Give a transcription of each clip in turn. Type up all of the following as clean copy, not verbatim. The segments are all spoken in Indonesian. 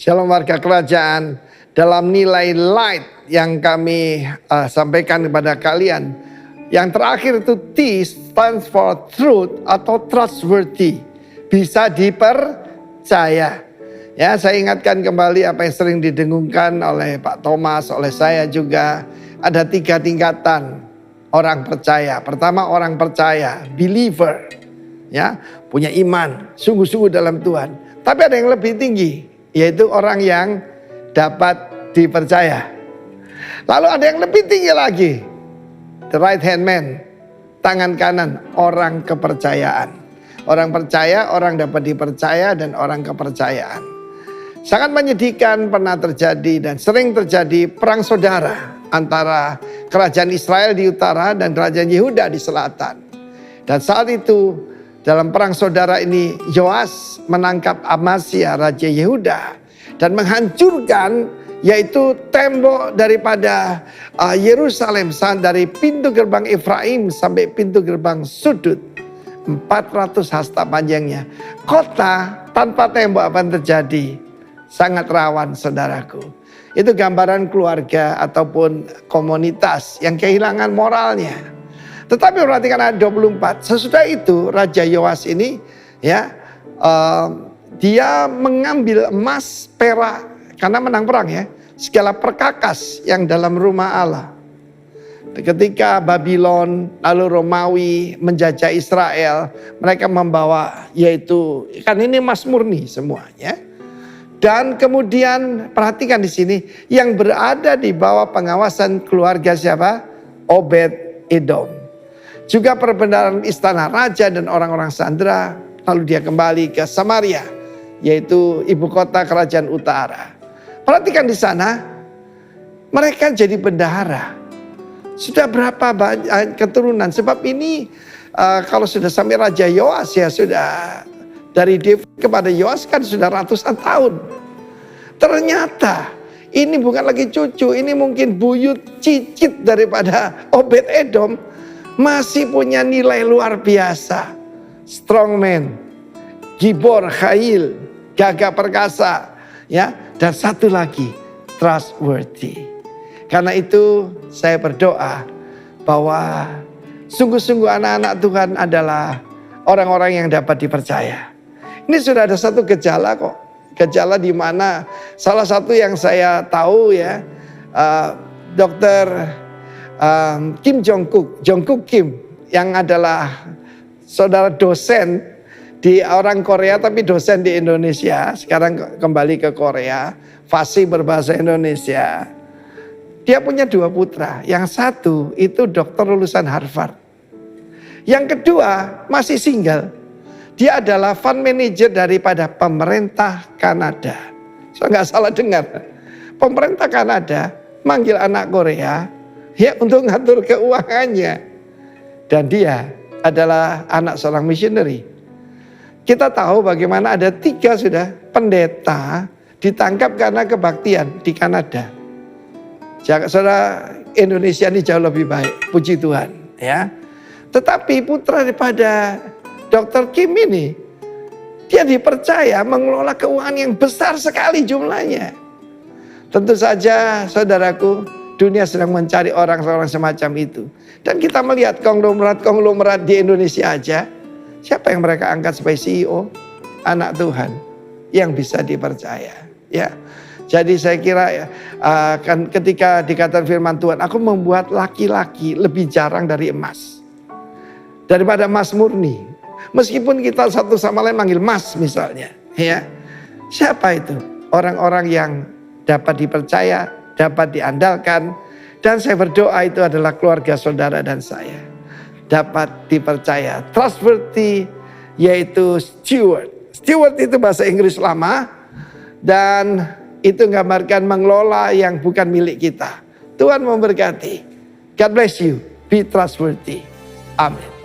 Shalom warga kerajaan. Dalam nilai light yang kami sampaikan kepada kalian, yang terakhir itu T stands for truth atau trustworthy, bisa dipercaya. Ya, saya ingatkan kembali apa yang sering didengungkan oleh Pak Thomas, oleh saya juga. Ada 3 tingkatan orang percaya. Pertama, orang percaya, believer, ya, punya iman, sungguh-sungguh dalam Tuhan. Tapi ada yang lebih tinggi, yaitu orang yang dapat dipercaya. Lalu ada yang lebih tinggi lagi, the right hand man, tangan kanan, orang kepercayaan. Orang percaya, orang dapat dipercaya, dan orang kepercayaan. Sangat menyedihkan pernah terjadi dan sering terjadi perang saudara antara kerajaan Israel di utara dan kerajaan Yehuda di selatan. Dan saat itu dalam perang saudara ini Yoas menangkap Amasya raja Yehuda dan menghancurkan yaitu tembok daripada Yerusalem, dari pintu gerbang Efraim sampai pintu gerbang sudut, 400 hasta panjangnya. Kota tanpa tembok apa yang terjadi? Sangat rawan, saudaraku. Itu gambaran keluarga ataupun komunitas yang kehilangan moralnya. Tetapi perhatikan ayat 24. Sesudah itu Raja Yoas ini ya dia mengambil emas, perak, karena menang perang ya, segala perkakas yang dalam rumah Allah. Ketika Babylon lalu Romawi menjajah Israel, mereka membawa yaitu kan ini emas murni semuanya. Dan kemudian perhatikan di sini yang berada di bawah pengawasan keluarga siapa? Obed Edom. Juga perbendaharaan istana raja dan orang-orang sandera. Lalu dia kembali ke Samaria, yaitu ibu kota kerajaan utara. Perhatikan di sana, mereka jadi bendahara. Sudah berapa banyak keturunan? Sebab ini kalau sudah sampai Raja Yoas ya sudah. Dari David kepada Yoas kan sudah ratusan tahun. Ternyata ini bukan lagi cucu, ini mungkin buyut cicit daripada Obed Edom. Masih punya nilai luar biasa. Strong man, gibor, khail, gagah perkasa, ya. Dan satu lagi, trustworthy. Karena itu saya berdoa bahwa sungguh-sungguh anak-anak Tuhan adalah orang-orang yang dapat dipercaya. Ini sudah ada satu gejala kok. Gejala di mana salah satu yang saya tahu ya, Dr. Kim Jongkook Kim yang adalah saudara dosen di orang Korea tapi dosen di Indonesia, sekarang kembali ke Korea, fasih berbahasa Indonesia. Dia punya 2 putra, yang satu itu dokter lulusan Harvard, yang kedua masih single. Dia adalah fund manager daripada pemerintah Kanada. Saya nggak salah dengar, pemerintah Kanada manggil anak Korea ya untuk ngatur keuangannya. Dan dia adalah anak seorang missionary. Kita tahu bagaimana ada 3 sudah pendeta ditangkap karena kebaktian di Kanada. Saudara, Indonesia ini jauh lebih baik, puji Tuhan ya. Tetapi putra daripada Dr. Kim ini, dia dipercaya mengelola keuangan yang besar sekali jumlahnya. Tentu saja saudaraku, dunia sedang mencari orang-orang semacam itu. Dan kita melihat konglomerat di Indonesia aja, siapa yang mereka angkat sebagai CEO? Anak Tuhan yang bisa dipercaya. Ya, jadi saya kira kan ketika dikatakan firman Tuhan, aku membuat laki-laki lebih jarang dari emas, daripada emas murni. Meskipun kita satu sama lain manggil mas misalnya, ya. Siapa itu? Orang-orang yang dapat dipercaya, dapat diandalkan. Dan saya berdoa itu adalah keluarga saudara dan saya. Dapat dipercaya. Trustworthy, yaitu steward. Steward itu bahasa Inggris lama. Dan itu menggambarkan mengelola yang bukan milik kita. Tuhan memberkati. God bless you. Be trustworthy. Amin.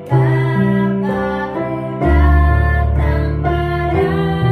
Bapa datang padamu.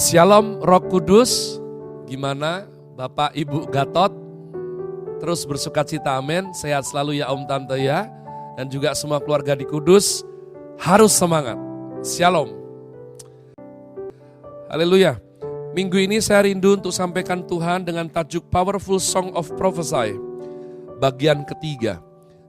Shalom Roh Kudus. Gimana Bapak Ibu Gatot? Terus bersukacita, amin. Sehat selalu ya Om Tante ya. Dan juga semua keluarga di Kudus harus semangat. Shalom. Haleluya. Minggu ini saya rindu untuk sampaikan Tuhan dengan tajuk Powerful Song of Prophesy. Bagian ketiga.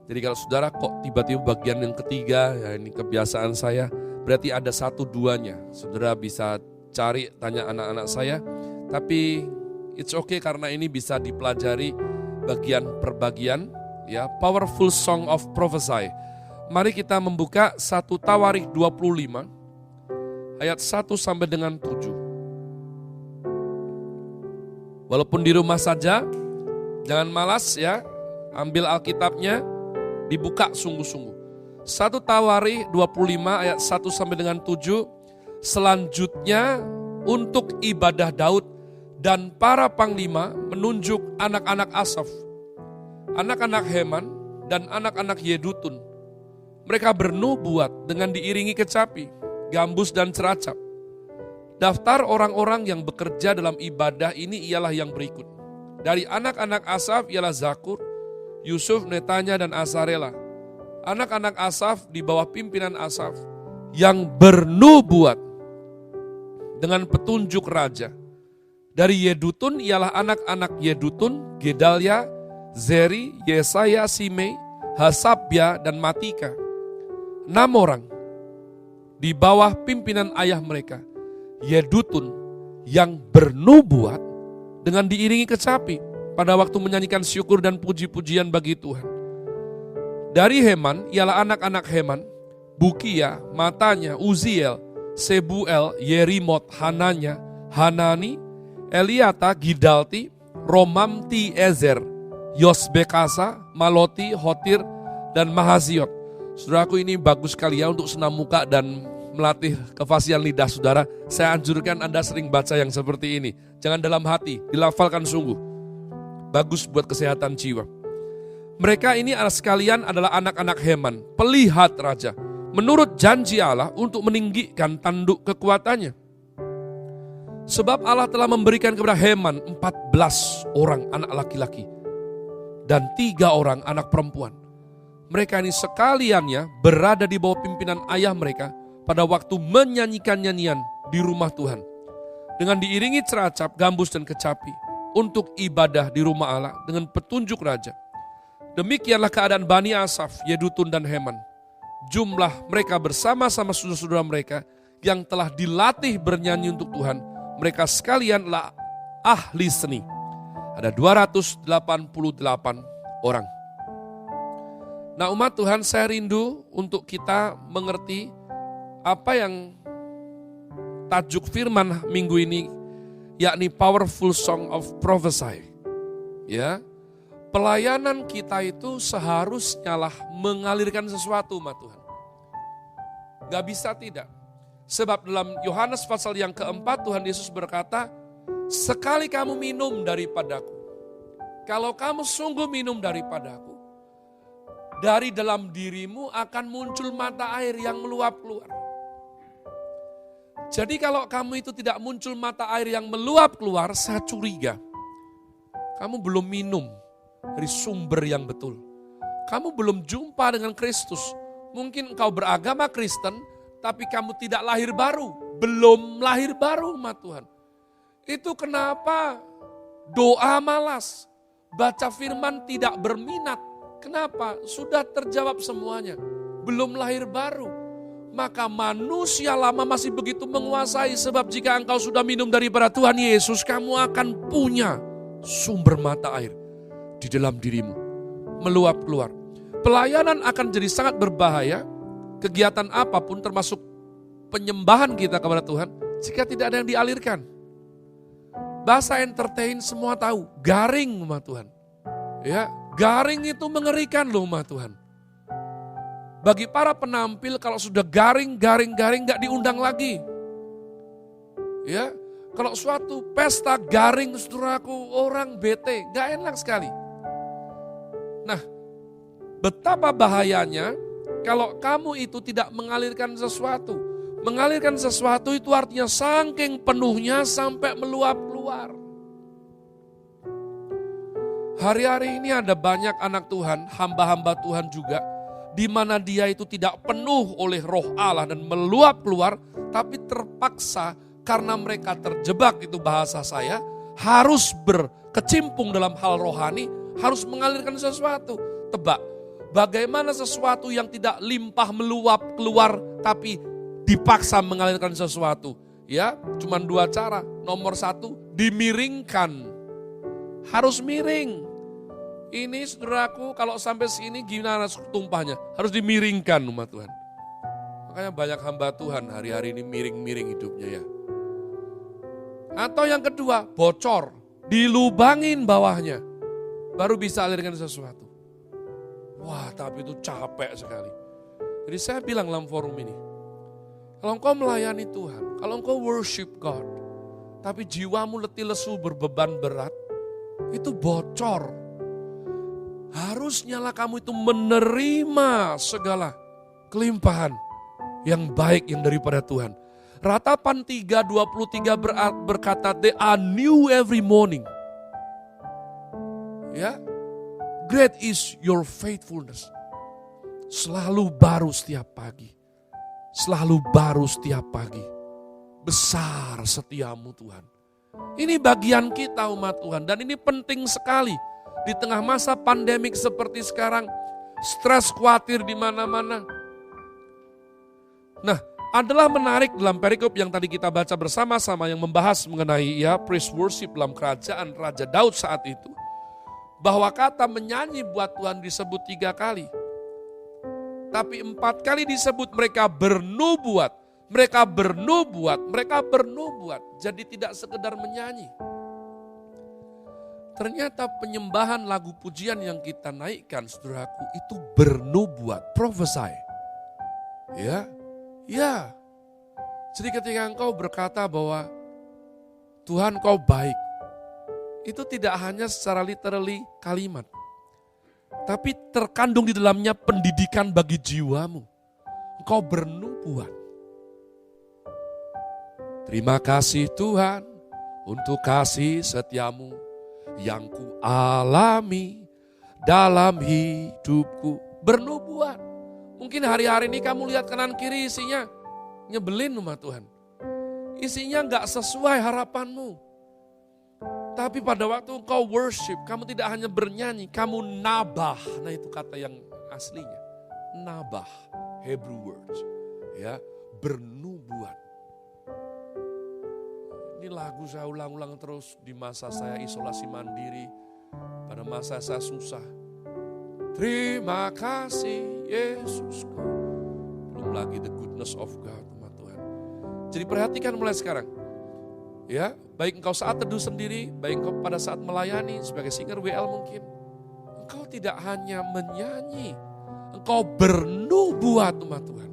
Jadi kalau saudara kok tiba-tiba bagian yang ketiga, ya ini kebiasaan saya. Berarti ada 1-2-nya. Saudara bisa cari, tanya anak-anak saya. Tapi it's okay karena ini bisa dipelajari bagian per bagian. Ya, Powerful Song of Prophesy. Mari kita membuka 1 Tawarikh 25 ayat 1 sampai dengan 7. Walaupun di rumah saja, jangan malas ya, ambil Alkitabnya, dibuka sungguh-sungguh. 1 Tawarikh 25 ayat 1 sampai dengan 7. Selanjutnya untuk ibadah Daud dan para panglima menunjuk anak-anak Asaf, anak-anak Heman dan anak-anak Yedutun. Mereka bernubuat dengan diiringi kecapi, gambus dan ceracap. Daftar orang-orang yang bekerja dalam ibadah ini ialah yang berikut. Dari anak-anak Asaf ialah Zakur, Yusuf, Netanya dan Asarela. Anak-anak Asaf di bawah pimpinan Asaf yang bernubuat dengan petunjuk raja. Dari Yedutun ialah anak-anak Yedutun, Gedalia, Zeri, Yesaya, Simei, Hasabya dan Matika. 6 orang di bawah pimpinan ayah mereka, Yedutun, yang bernubuat dengan diiringi kecapi pada waktu menyanyikan syukur dan puji-pujian bagi Tuhan. Dari Heman ialah anak-anak Heman, Bukia, Matanya, Uziel, Sebuel, Yerimot, Hananya, Hanani, Eliata, Gidalti, Romamti, Ezer, Yosbekasa, Maloti, Hotir, dan Mahaziot. Saudaraku, ini bagus sekali ya untuk senam muka dan melatih kefasihan lidah saudara. Saya anjurkan Anda sering baca yang seperti ini. Jangan dalam hati, dilafalkan sungguh. Bagus buat kesehatan jiwa. Mereka ini sekalian adalah anak-anak Heman, pelihat raja, menurut janji Allah untuk meninggikan tanduk kekuatannya. Sebab Allah telah memberikan kepada Heman 14 orang anak laki-laki dan 3 orang anak perempuan. Mereka ini sekaliannya berada di bawah pimpinan ayah mereka pada waktu menyanyikan nyanyian di rumah Tuhan. Dengan diiringi ceracap, gambus dan kecapi untuk ibadah di rumah Allah dengan petunjuk raja. Demikianlah keadaan Bani Asaf, Yedutun dan Heman. Jumlah mereka bersama-sama saudara-saudara mereka yang telah dilatih bernyanyi untuk Tuhan. Mereka sekalianlah ahli seni. Ada 288 orang. Nah umat Tuhan, saya rindu untuk kita mengerti apa yang tajuk firman minggu ini, yakni Powerful Song of Prophesy. Ya, pelayanan kita itu seharusnya lah mengalirkan sesuatu umat Tuhan. Gak bisa tidak. Sebab dalam Yohanes pasal yang keempat Tuhan Yesus berkata, sekali kamu minum daripadaku, kalau kamu sungguh minum daripadaku, dari dalam dirimu akan muncul mata air yang meluap keluar. Jadi kalau kamu itu tidak muncul mata air yang meluap keluar, saya curiga kamu belum minum dari sumber yang betul. Kamu belum jumpa dengan Kristus. Mungkin engkau beragama Kristen, tapi kamu tidak lahir baru. Belum lahir baru umat Tuhan. Itu kenapa doa malas, baca firman tidak berminat. Kenapa? Sudah terjawab semuanya. Belum lahir baru. Maka manusia lama masih begitu menguasai. Sebab jika engkau sudah minum daripada Tuhan Yesus, kamu akan punya sumber mata air di dalam dirimu, meluap keluar. Pelayanan akan jadi sangat berbahaya, kegiatan apapun termasuk penyembahan kita kepada Tuhan, jika tidak ada yang dialirkan. Bahasa entertain semua tahu, garing umat Tuhan. Ya, garing itu mengerikan loh umat Tuhan. Bagi para penampil kalau sudah garing gak diundang lagi. Ya, kalau suatu pesta garing saudaraku, orang bete, gak enak sekali. Nah, betapa bahayanya kalau kamu itu tidak mengalirkan sesuatu. Mengalirkan sesuatu itu artinya saking penuhnya sampai meluap keluar. Hari-hari ini ada banyak anak Tuhan, hamba-hamba Tuhan juga, di mana dia itu tidak penuh oleh roh Allah dan meluap keluar, tapi terpaksa karena mereka terjebak, itu bahasa saya, harus berkecimpung dalam hal rohani, harus mengalirkan sesuatu. Tebak, bagaimana sesuatu yang tidak limpah meluap keluar, tapi dipaksa mengalirkan sesuatu? Ya, cuma 2 cara. Nomor 1, dimiringkan. Harus miring. Ini saudaraku, kalau sampai sini gimana tumpahnya? Harus dimiringkan umat Tuhan. Makanya banyak hamba Tuhan hari-hari ini miring-miring hidupnya ya. Atau yang kedua, bocor. Dilubangin bawahnya. Baru bisa alirkan sesuatu. Wah, tapi itu capek sekali. Jadi saya bilang dalam forum ini, kalau engkau melayani Tuhan, kalau engkau worship God, tapi jiwamu letih lesu berbeban berat, itu bocor. Harusnya lah kamu itu menerima segala kelimpahan yang baik yang daripada Tuhan. Ratapan 3:23 berkata, they are new every morning. Ya, great is your faithfulness. Selalu baru setiap pagi. Selalu baru setiap pagi. Besar setiamu Tuhan. Ini bagian kita umat Tuhan dan ini penting sekali. Di tengah masa pandemik seperti sekarang, stres khawatir di mana-mana. Nah, adalah menarik dalam perikop yang tadi kita baca bersama-sama yang membahas mengenai praise worship dalam kerajaan Raja Daud saat itu. Bahwa kata menyanyi buat Tuhan disebut 3 kali. Tapi 4 kali disebut mereka bernubuat. Mereka bernubuat. Jadi tidak sekedar menyanyi. Ternyata penyembahan lagu pujian yang kita naikkan, saudaraku, itu bernubuat, prophesy. Ya. Jadi ketika engkau berkata bahwa Tuhan kau baik, itu tidak hanya secara literally kalimat, tapi terkandung di dalamnya pendidikan bagi jiwamu. Engkau bernubuat. Terima kasih Tuhan untuk kasih setiamu yang ku alami dalam hidupku. Bernubuat. Mungkin hari-hari ini kamu lihat kanan kiri isinya nyebelin umat Tuhan. Isinya gak sesuai harapanmu. Tapi pada waktu engkau worship, kamu tidak hanya bernyanyi, kamu nabah. Nah itu kata yang aslinya. Nabah, Hebrew words. Ya, bernubuat. Ini lagu saya ulang-ulang terus di masa saya isolasi mandiri. Pada masa saya susah. Terima kasih Yesusku. Belum lagi the goodness of God, umat Tuhan. Jadi perhatikan mulai sekarang. Ya, baik engkau saat teduh sendiri, baik engkau pada saat melayani sebagai singer WL mungkin. Engkau tidak hanya menyanyi, engkau bernubuat umat Tuhan.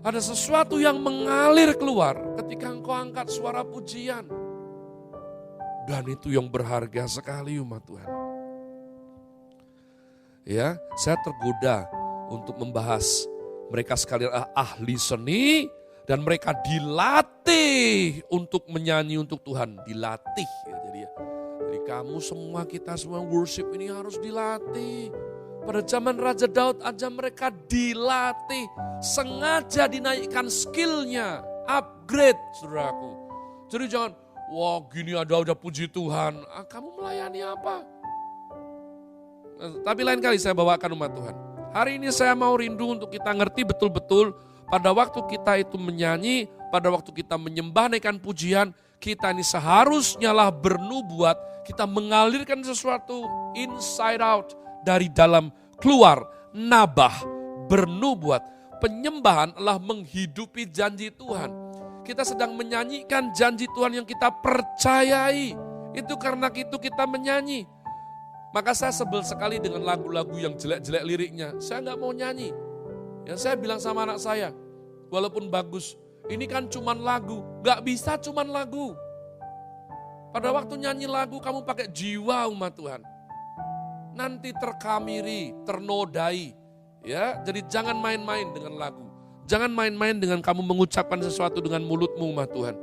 Ada sesuatu yang mengalir keluar ketika engkau angkat suara pujian. Dan itu yang berharga sekali umat Tuhan. Ya, saya tergoda untuk membahas mereka sekalian ahli seni dan mereka dilatih untuk menyanyi untuk Tuhan, dilatih ya, jadi kamu semua, kita semua worship ini harus dilatih. Pada zaman Raja Daud aja mereka dilatih, sengaja dinaikkan skillnya, upgrade saudaraku. Jadi jangan, wah gini ada puji Tuhan, kamu melayani apa? Tapi lain kali saya bawakan umat Tuhan. Hari ini saya mau rindu untuk kita ngerti betul-betul pada waktu kita itu menyanyi, pada waktu kita menyembah naikkan pujian, kita ini seharusnya lah bernubuat, kita mengalirkan sesuatu inside out, dari dalam keluar, nabah, bernubuat. Penyembahan adalah menghidupi janji Tuhan. Kita sedang menyanyikan janji Tuhan yang kita percayai. Itu karena itu kita menyanyi. Maka saya sebel sekali dengan lagu-lagu yang jelek-jelek liriknya. Saya nggak mau nyanyi. Yang saya bilang sama anak saya, walaupun bagus, ini kan cuman lagu. Nggak bisa cuman lagu. Pada waktu nyanyi lagu kamu pakai jiwa umat Tuhan. Nanti terkamiri, ternodai. Ya, jadi jangan main-main dengan lagu. Jangan main-main dengan kamu mengucapkan sesuatu dengan mulutmu umat Tuhan.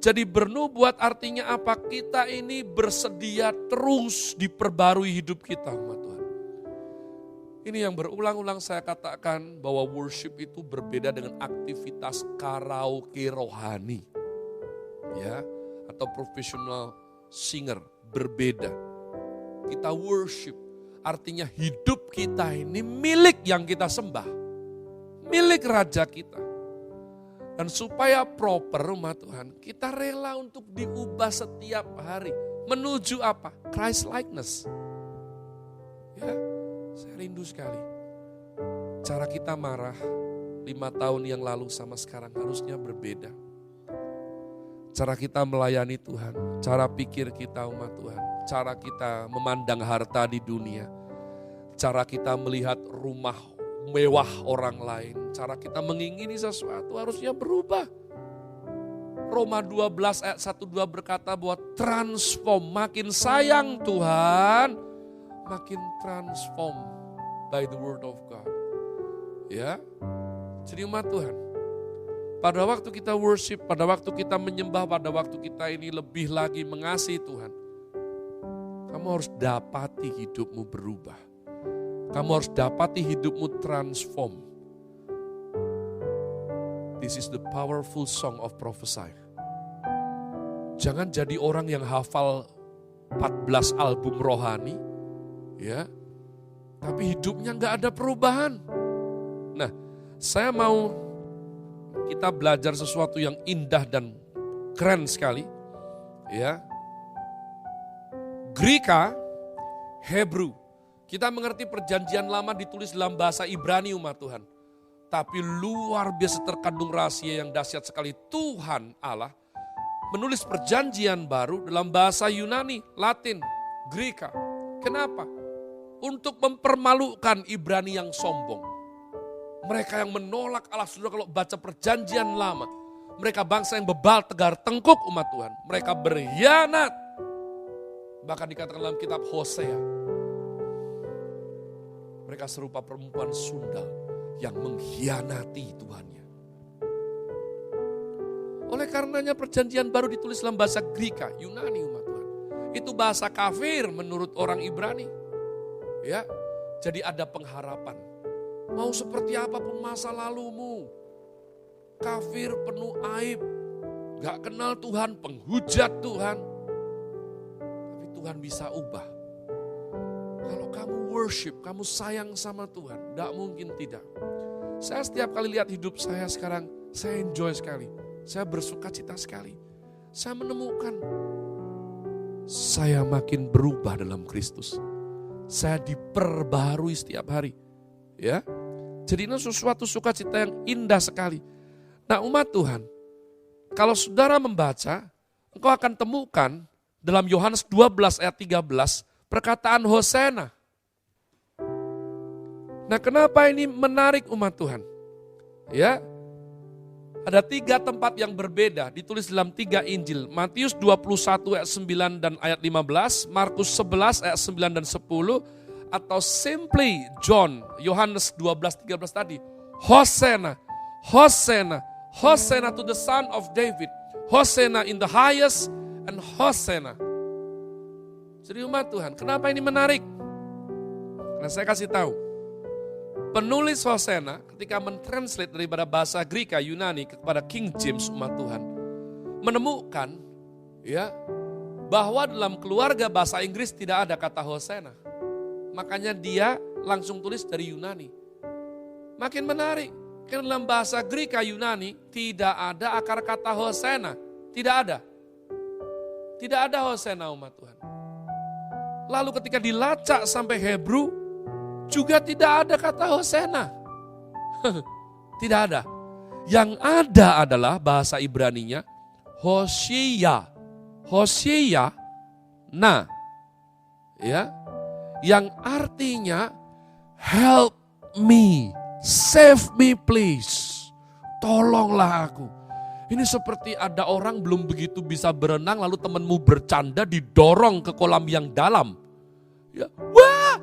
Jadi bernubuat artinya apa? Kita ini bersedia terus diperbarui hidup kita umat Tuhan. Ini yang berulang-ulang saya katakan bahwa worship itu berbeda dengan aktivitas karaoke rohani. Ya, atau professional singer, berbeda. Kita worship, artinya hidup kita ini milik yang kita sembah. Milik Raja kita. Dan supaya proper umat Tuhan, kita rela untuk diubah setiap hari. Menuju apa? Christ likeness. Ya, saya rindu sekali. Cara kita marah 5 tahun yang lalu sama sekarang harusnya berbeda. Cara kita melayani Tuhan, cara pikir kita umat Tuhan, cara kita memandang harta di dunia, cara kita melihat rumah mewah orang lain, cara kita mengingini sesuatu harusnya berubah. Roma 12 ayat 1-2 berkata bahwa transform, makin sayang Tuhan, makin transform by the word of God. Ya, jadi umat Tuhan, pada waktu kita worship, pada waktu kita menyembah, pada waktu kita ini lebih lagi mengasihi Tuhan, kamu harus dapati hidupmu berubah. Kamu harus dapati hidupmu transform. This is the powerful song of prophesy. Jangan jadi orang yang hafal 14 album rohani, ya, tapi hidupnya nggak ada perubahan. Nah, saya mau kita belajar sesuatu yang indah dan keren sekali, ya. Greka, Hebrew. Kita mengerti perjanjian lama ditulis dalam bahasa Ibrani umat Tuhan. Tapi luar biasa terkandung rahasia yang dahsyat sekali. Tuhan Allah menulis perjanjian baru dalam bahasa Yunani, Latin, Greka. Kenapa? Untuk mempermalukan Ibrani yang sombong. Mereka yang menolak Allah, saudara, kalau baca perjanjian lama. Mereka bangsa yang bebal, tegar, tengkuk umat Tuhan. Mereka berkhianat. Bahkan dikatakan dalam kitab Hosea. Mereka serupa perempuan sundal yang mengkhianati Tuhannya. Oleh karenanya perjanjian baru ditulis dalam bahasa Greka, Yunani umat Tuhan. Itu bahasa kafir menurut orang Ibrani. Ya, jadi ada pengharapan. Mau seperti apapun masa lalumu, kafir penuh aib, gak kenal Tuhan, penghujat Tuhan. Tapi Tuhan bisa ubah. Kalau kamu worship, kamu sayang sama Tuhan, tidak mungkin tidak. Saya setiap kali lihat hidup saya sekarang, saya enjoy sekali. Saya bersuka cita sekali. Saya menemukan, saya makin berubah dalam Kristus. Saya diperbaharui setiap hari. Ya, jadi ini sesuatu sukacita yang indah sekali. Nah umat Tuhan, kalau saudara membaca, engkau akan temukan dalam Yohanes 12 ayat 13, perkataan Hosana. Nah, kenapa ini menarik umat Tuhan? Ya, ada 3 tempat yang berbeda, ditulis dalam 3 Injil. Matius 21 ayat 9 dan ayat 15, Markus 11 ayat 9 dan 10, atau simply John, Yohanes 12, 13 tadi. Hosana, Hosana, Hosana to the son of David, Hosana in the highest, and Hosana. Jadi umat Tuhan, kenapa ini menarik? Karena saya kasih tahu, penulis Hosana ketika mentranslate daripada bahasa Greka Yunani kepada King James umat Tuhan, menemukan ya bahwa dalam keluarga bahasa Inggris tidak ada kata Hosana. Makanya dia langsung tulis dari Yunani. Makin menarik, karena dalam bahasa Greka Yunani tidak ada akar kata Hosana, tidak ada. Tidak ada Hosana umat Tuhan. Lalu ketika dilacak sampai Hebrew, juga tidak ada kata Hosana. Tidak ada. Yang ada adalah bahasa Ibraninya Hosea. Hosea, nah, ya, yang artinya help me, save me please, tolonglah aku. Ini seperti ada orang belum begitu bisa berenang, lalu temanmu bercanda didorong ke kolam yang dalam. Ya, wah,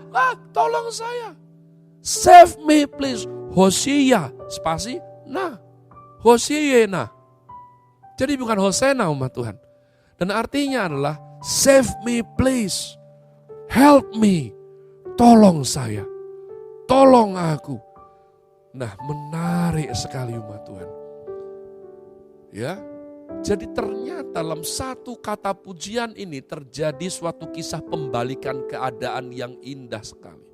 tolong saya, save me please. Hosea, spasi, Nah, Hosiena. Jadi bukan Hosena umat Tuhan. Dan artinya adalah save me please, help me, tolong saya, tolong aku. Nah, menarik sekali umat Tuhan. Ya, jadi ternyata dalam satu kata pujian ini terjadi suatu kisah pembalikan keadaan yang indah sekali.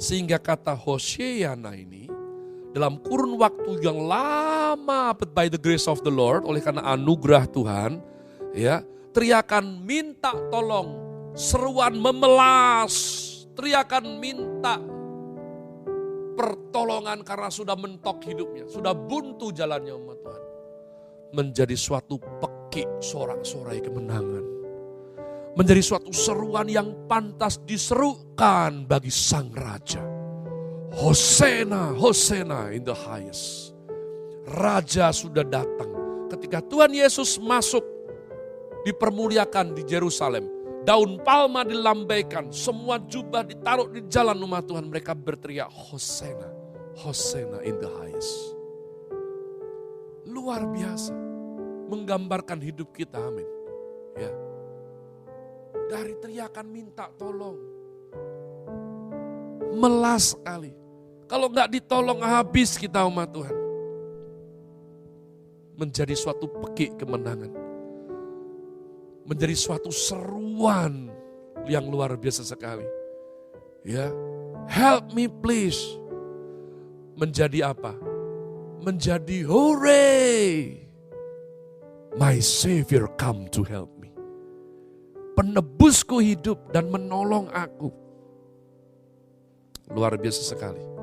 Sehingga kata Hosiana ini dalam kurun waktu yang lama, but by the grace of the Lord, oleh karena anugerah Tuhan, ya, teriakan minta tolong, seruan memelas, teriakan minta pertolongan karena sudah mentok hidupnya, sudah buntu jalannya umat Tuhan, menjadi suatu pekik sorak-sorai kemenangan, menjadi suatu seruan yang pantas diserukan bagi sang raja. Hosena, Hosena in the highest. Raja sudah datang. Ketika Tuhan Yesus masuk, dipermuliakan di Yerusalem. Daun palma dilambaikan, semua jubah ditaruh di jalan umat Tuhan. Mereka berteriak, Hosena, Hosena in the highest. Luar biasa. Menggambarkan hidup kita, amin. Ya. Dari teriakan minta tolong. Melas sekali. Kalau nggak ditolong habis kita umat Tuhan. Menjadi suatu pekik kemenangan. Menjadi suatu seruan yang luar biasa sekali. Ya, help me please. Menjadi apa? Menjadi hooray. My Savior come to help me. Penebusku hidup dan menolong aku. Luar biasa sekali.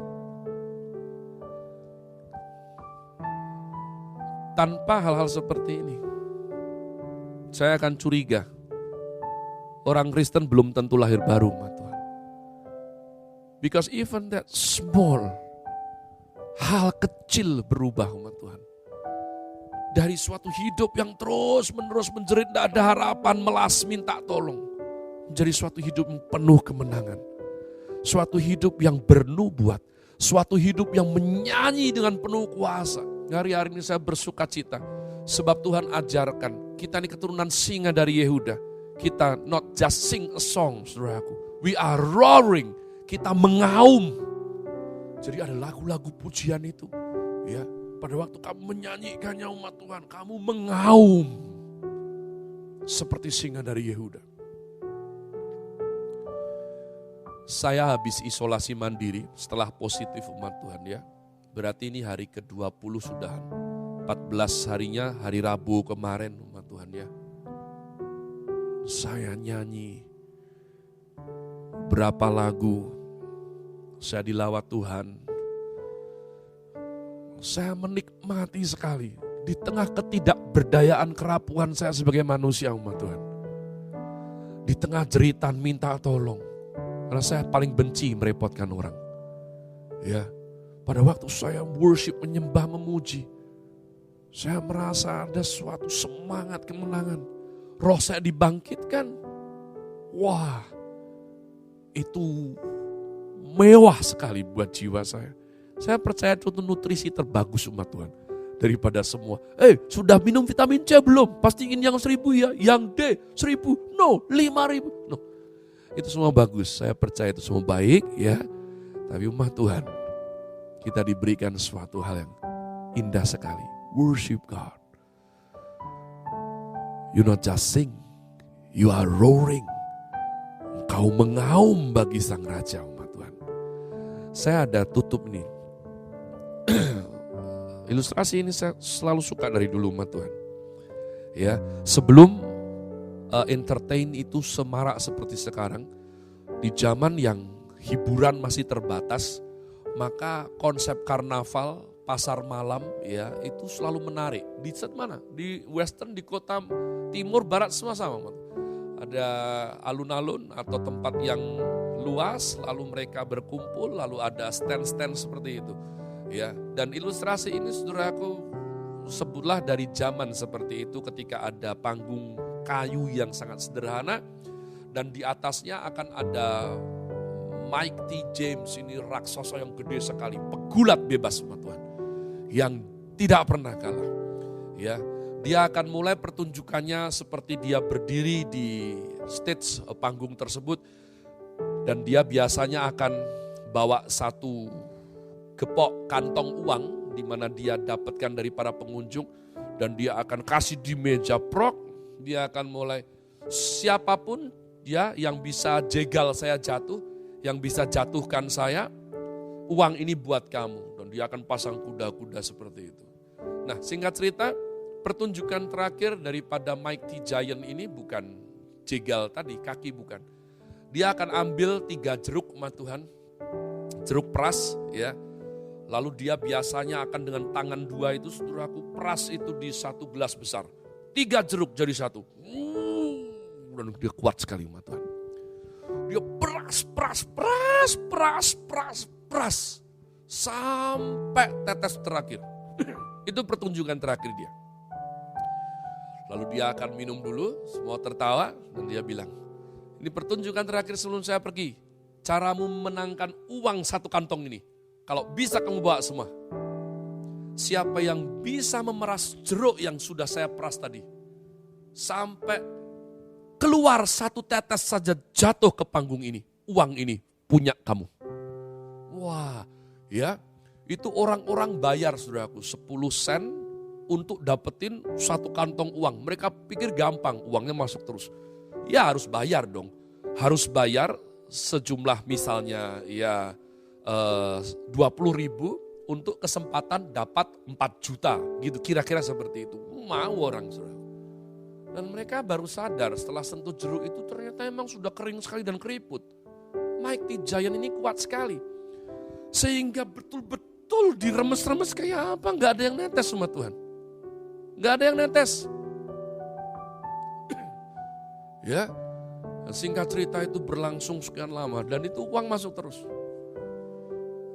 Tanpa hal-hal seperti ini, saya akan curiga. Orang Kristen belum tentu lahir baru, Tuhan. Because even that small, hal kecil berubah, umat Tuhan. Dari suatu hidup yang terus-menerus menjerit, tidak ada harapan, melas, minta tolong. Menjadi suatu hidup yang penuh kemenangan. Suatu hidup yang bernubuat. Suatu hidup yang menyanyi dengan penuh kuasa. Hari-hari ini saya bersuka cita. Sebab Tuhan ajarkan, kita ini keturunan singa dari Yehuda. Kita not just sing a song, saudaraku. We are roaring. Kita mengaum. Jadi ada lagu-lagu pujian itu. Ya, pada waktu kamu menyanyikannya umat Tuhan, kamu mengaum. Seperti singa dari Yehuda. Saya habis isolasi mandiri setelah positif umat Tuhan ya. Berarti ini hari ke-20 sudah. 14 harinya hari Rabu kemarin umat Tuhan ya. Saya nyanyi berapa lagu. Saya dilawat Tuhan. Saya menikmati sekali. Di tengah ketidakberdayaan kerapuhan saya sebagai manusia umat Tuhan. Di tengah jeritan minta tolong. Karena saya paling benci merepotkan orang. Ya. Pada waktu saya worship, menyembah, memuji, saya merasa ada suatu semangat kemenangan. Roh saya dibangkitkan. Wah, itu mewah sekali buat jiwa saya. Saya percaya itu nutrisi terbagus umat Tuhan. Daripada semua. Sudah minum vitamin C belum? Pasti ingin yang 1000 ya. Yang D 1000. No, 5000. No. Itu semua bagus. Saya percaya itu semua baik ya. Tapi umat Tuhan, kita diberikan suatu hal yang indah sekali. Worship God. You not just sing. You are roaring. Engkau mengaum bagi sang raja umat Tuhan. Saya ada tutup nih. Ilustrasi ini saya selalu suka dari dulu umat Tuhan. Ya, sebelum entertain itu semarak seperti sekarang, di zaman yang hiburan masih terbatas, maka konsep karnaval, pasar malam ya itu selalu menarik. Di mana? Di western, di kota timur, barat semua sama. Ada alun-alun atau tempat yang luas, lalu mereka berkumpul, lalu ada stand-stand seperti itu. Ya, dan ilustrasi ini saudaraku sebutlah dari zaman seperti itu ketika ada panggung kayu yang sangat sederhana dan di atasnya akan ada Mike T. James ini raksasa yang gede sekali, pegulat bebas sama Tuhan, yang tidak pernah kalah. Ya, dia akan mulai pertunjukannya seperti dia berdiri di stage panggung tersebut, dan dia biasanya akan bawa satu gepok kantong uang di mana dia dapatkan dari para pengunjung, dan dia akan kasih di meja prok. Dia akan mulai, siapapun dia yang bisa jegal saya jatuh, yang bisa jatuhkan saya, uang ini buat kamu. Dan dia akan pasang kuda-kuda seperti itu. Nah, singkat cerita, pertunjukan terakhir daripada Mike T. Giant ini bukan jegal tadi, kaki bukan. Dia akan ambil 3 jeruk sama Tuhan, jeruk peras ya. Lalu dia biasanya akan dengan tangan 2 itu, saudaraku, peras itu di satu gelas besar. 3 jeruk jadi satu. Dan dia kuat sekali sama Tuhan. Dia peras sampai tetes terakhir. Itu pertunjukan terakhir dia. Lalu dia akan minum dulu, semua tertawa, dan dia bilang, ini pertunjukan terakhir sebelum saya pergi. Caramu menangkan uang 1 kantong ini, kalau bisa kamu bawa semua. Siapa yang bisa memeras jeruk yang sudah saya peras tadi, sampai keluar 1 tetes saja jatuh ke panggung ini, uang ini punya kamu. Wah, ya, itu orang-orang bayar, saudaraku, 10 sen untuk dapetin 1 kantong uang. Mereka pikir gampang, uangnya masuk terus. Ya harus bayar dong, harus bayar sejumlah misalnya ya 20.000 untuk kesempatan dapat 4 juta, gitu kira-kira seperti itu. Mau orang, saudara. Dan mereka baru sadar setelah sentuh jeruk itu ternyata emang sudah kering sekali dan keriput. Mike T. Giant ini kuat sekali. Sehingga betul-betul diremes-remes kayak apa, gak ada yang netes sama Tuhan. Gak ada yang netes. Ya, singkat cerita itu berlangsung sekian lama dan itu uang masuk terus.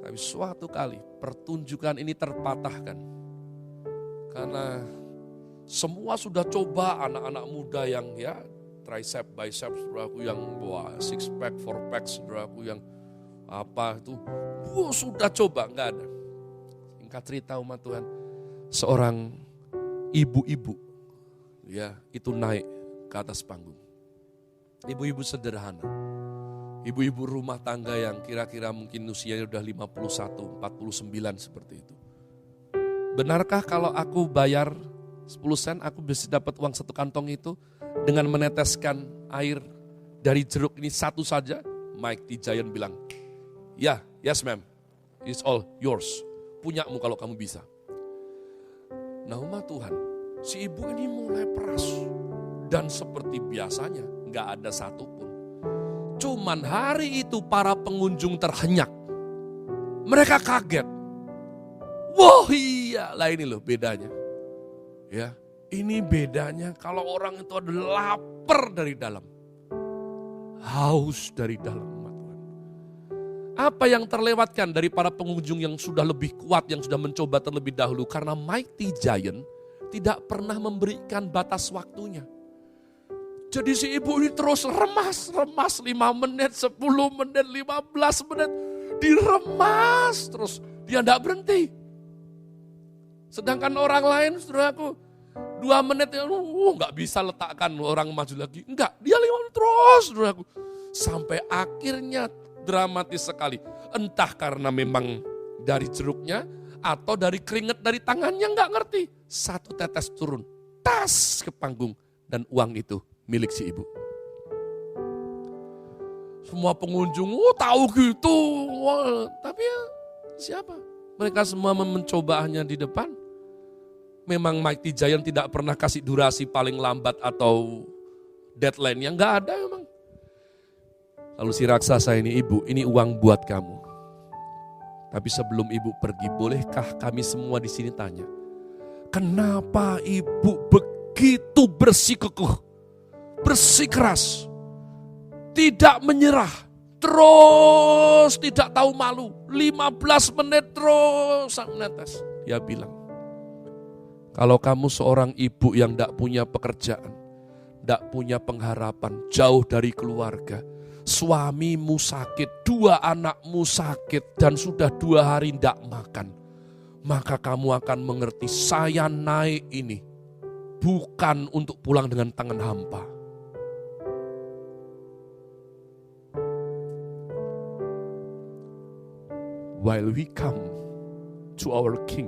Tapi suatu kali pertunjukan ini terpatahkan. Karena semua sudah coba, anak-anak muda yang ya tricep, bicep, saudaraku, yang wah 6 pack, 4 pack, saudaraku, yang apa itu, sudah coba, enggak ada. Singkat cerita umat Tuhan, seorang ibu-ibu ya itu naik ke atas panggung. Ibu-ibu sederhana, ibu-ibu rumah tangga yang kira-kira mungkin usianya udah 51, 49 seperti itu. Benarkah kalau aku bayar 10 sen aku bisa dapat uang 1 kantong itu dengan meneteskan air dari jeruk ini 1 saja? Mike T. Giant bilang, ya, yes ma'am, it's all yours. Punyamu kalau kamu bisa. Nah umat Tuhan, si ibu ini mulai peras. Dan seperti biasanya gak ada satupun. Cuman hari itu para pengunjung terhenyak. Mereka kaget. Wah iya lah, ini loh bedanya. Ya, ini bedanya kalau orang itu ada lapar dari dalam, haus dari dalam, umat Tuhan. Apa yang terlewatkan dari para pengunjung yang sudah lebih kuat, yang sudah mencoba terlebih dahulu, karena Mike T. Giant tidak pernah memberikan batas waktunya. Jadi si ibu ini terus remas 5 menit, 10 menit, 15 menit, diremas terus, dia tidak berhenti. Sedangkan orang lain, saudaraku, 2 menit, nggak bisa letakkan orang maju lagi. Enggak, dia 5 menit terus, saudaraku. Sampai akhirnya dramatis sekali. Entah karena memang dari jeruknya, atau dari keringat dari tangannya, nggak ngerti. 1 tetes turun, tas ke panggung, dan uang itu milik si ibu. Semua pengunjung, tahu gitu. Tapi ya siapa? Mereka semua mencobanya di depan. Memang Mike T. Giant tidak pernah kasih durasi paling lambat atau deadline yang gak ada memang. Lalu si raksasa ini, ibu, ini uang buat kamu. Tapi sebelum ibu pergi, bolehkah kami semua di sini tanya, kenapa ibu begitu bersikukuh, bersikeras, tidak menyerah, terus tidak tahu malu, 15 menit terus menetes. Dia bilang, kalau kamu seorang ibu yang tidak punya pekerjaan, tidak punya pengharapan, jauh dari keluarga, suamimu sakit, 2 anakmu sakit, dan sudah 2 hari tidak makan, maka kamu akan mengerti saya naik ini bukan untuk pulang dengan tangan hampa. While we come to our King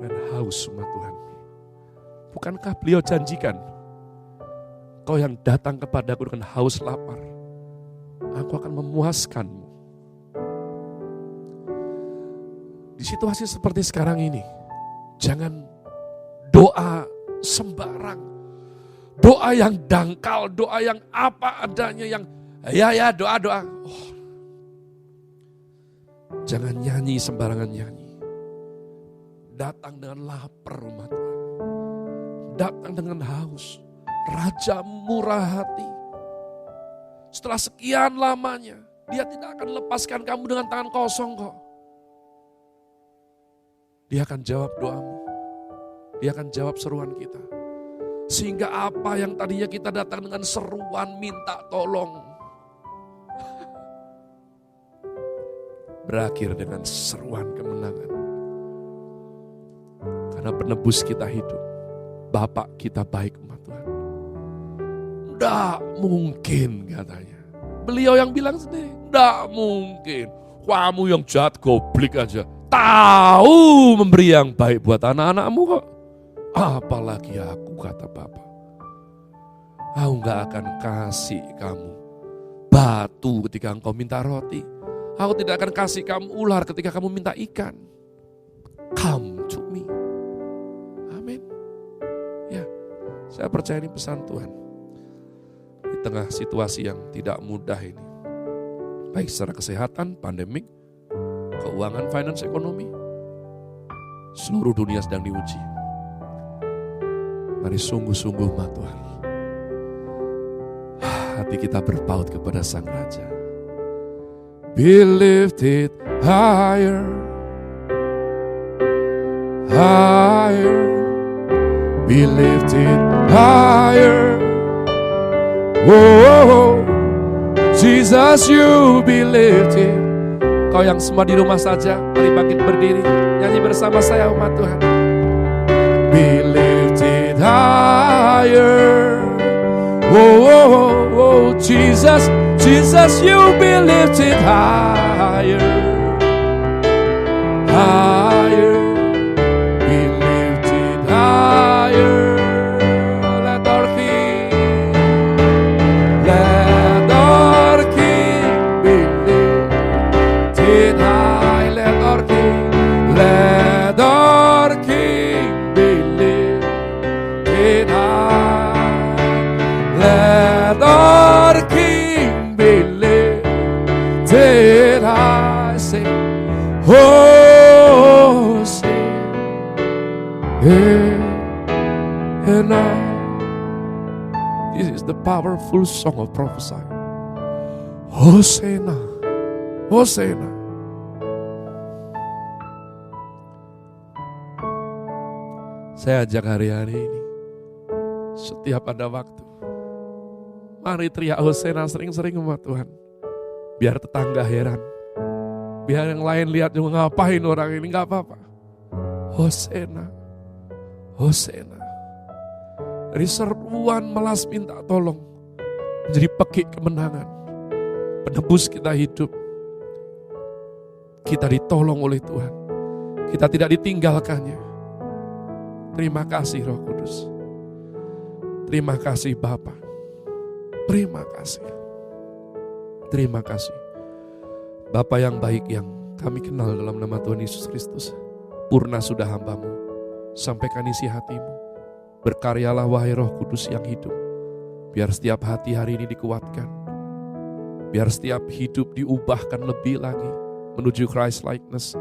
dengan haus umat Tuhan, bukankah beliau janjikan, kau yang datang kepadaku dengan haus lapar, aku akan memuaskanmu. Di situasi seperti sekarang ini, jangan doa sembarang. Doa yang dangkal, doa yang apa adanya, yang ya doa. Jangan nyanyi sembarangan nyanyi. Datang dengan lapar umat Tuhan. Datang dengan haus. Raja murah hati. Setelah sekian lamanya, dia tidak akan lepaskan kamu dengan tangan kosong kok. Dia akan jawab doamu. Dia akan jawab seruan kita. Sehingga apa yang tadinya kita datang dengan seruan minta tolong, berakhir dengan seruan kemenangan. Karena penebus kita hidup. Bapak kita baik umat Tuhan. Tidak mungkin katanya. Beliau yang bilang sendiri, tidak mungkin. Kamu yang jahat goblik aja. Tahu memberi yang baik buat anak-anakmu kok. Apalagi aku, kata Bapak. Aku gak akan kasih kamu batu ketika engkau minta roti. Aku tidak akan kasih kamu ular ketika kamu minta ikan. Come to me. Amin. Ya, saya percaya ini pesan Tuhan. Di tengah situasi yang tidak mudah ini. Baik secara kesehatan, pandemik, keuangan, finance, ekonomi. Seluruh dunia sedang diuji. Mari sungguh-sungguh umat Tuhan. Hati kita berpaut kepada Sang Raja. Be lifted higher, higher, be lifted higher. Whoa, Jesus, you be lifted. Kau yang semua di rumah saja, mari bangkit berdiri, nyanyi bersama saya umat Tuhan. Be lifted higher. Whoa, Jesus, Jesus, you be lifted higher, higher, be lifted higher. Let our King be lifted high. Let our King be lifted high. Let our King be lifted high. Say, oh, say, and I. This is the powerful song of prophecy. Hosanna, Hosanna. Saya ajak hari-hari ini, setiap ada waktu, mari teriak Hosanna sering-sering umat Tuhan. Biar tetangga heran. Biar yang lain lihat juga ngapain orang ini, gak apa-apa. Hosanna, Hosanna. Dari seruan melas minta tolong menjadi pekik kemenangan. Penebus kita hidup. Kita ditolong oleh Tuhan. Kita tidak ditinggalkannya. Terima kasih Roh Kudus. Terima kasih Bapa. Terima kasih. Terima kasih. Bapa yang baik yang kami kenal dalam nama Tuhan Yesus Kristus. Purna sudah hamba-Mu. Sampaikan isi hati-Mu. Berkaryalah wahai Roh Kudus yang hidup. Biar setiap hati hari ini dikuatkan. Biar setiap hidup diubahkan lebih lagi menuju Christ likeness.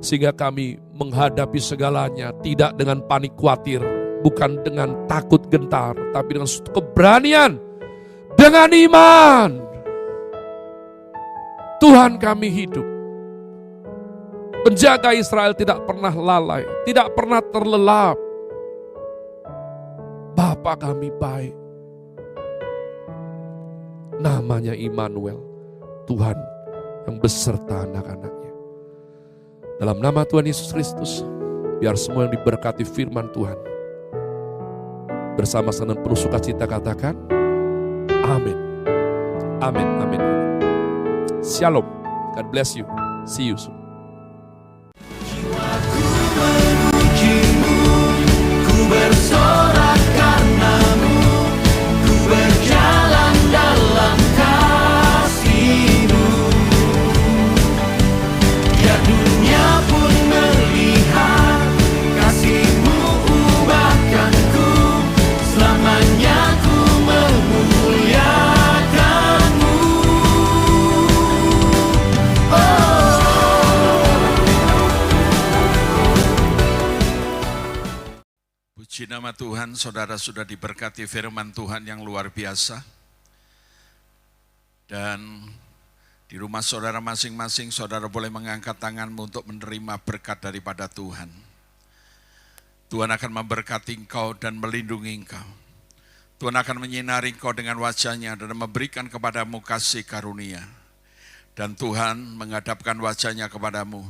Sehingga kami menghadapi segalanya tidak dengan panik khawatir. Bukan dengan takut gentar. Tapi dengan keberanian. Dengan iman. Tuhan kami hidup. Penjaga Israel tidak pernah lalai. Tidak pernah terlelap. Bapa kami baik. namanya Immanuel, Tuhan yang beserta anak-anaknya. Dalam nama Tuhan Yesus Kristus, biar semua yang diberkati firman Tuhan, bersama-sama penuh sukacita katakan, amin. Amin, amin, amin. Shalom. God bless you. See you soon. Jiwaku memujimu, ku bersorak karenamu, ku berjalan dalam kasih-Mu. Biar dunia pun melihat kasih-Mu ubahkanku, selamanya ku memuliakan-Mu. Puji nama Tuhan, saudara sudah diberkati firman Tuhan yang luar biasa. Dan di rumah saudara masing-masing, saudara boleh mengangkat tanganmu untuk menerima berkat daripada Tuhan. Tuhan akan memberkati engkau dan melindungi engkau. Tuhan akan menyinari engkau dengan wajah-Nya dan memberikan kepadamu kasih karunia. Dan Tuhan menghadapkan wajah-Nya kepadamu,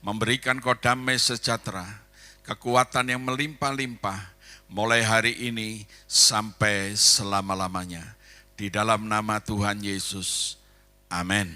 memberikan kau damai sejahtera, kekuatan yang melimpah-limpah, mulai hari ini sampai selama-lamanya. Di dalam nama Tuhan Yesus, amin.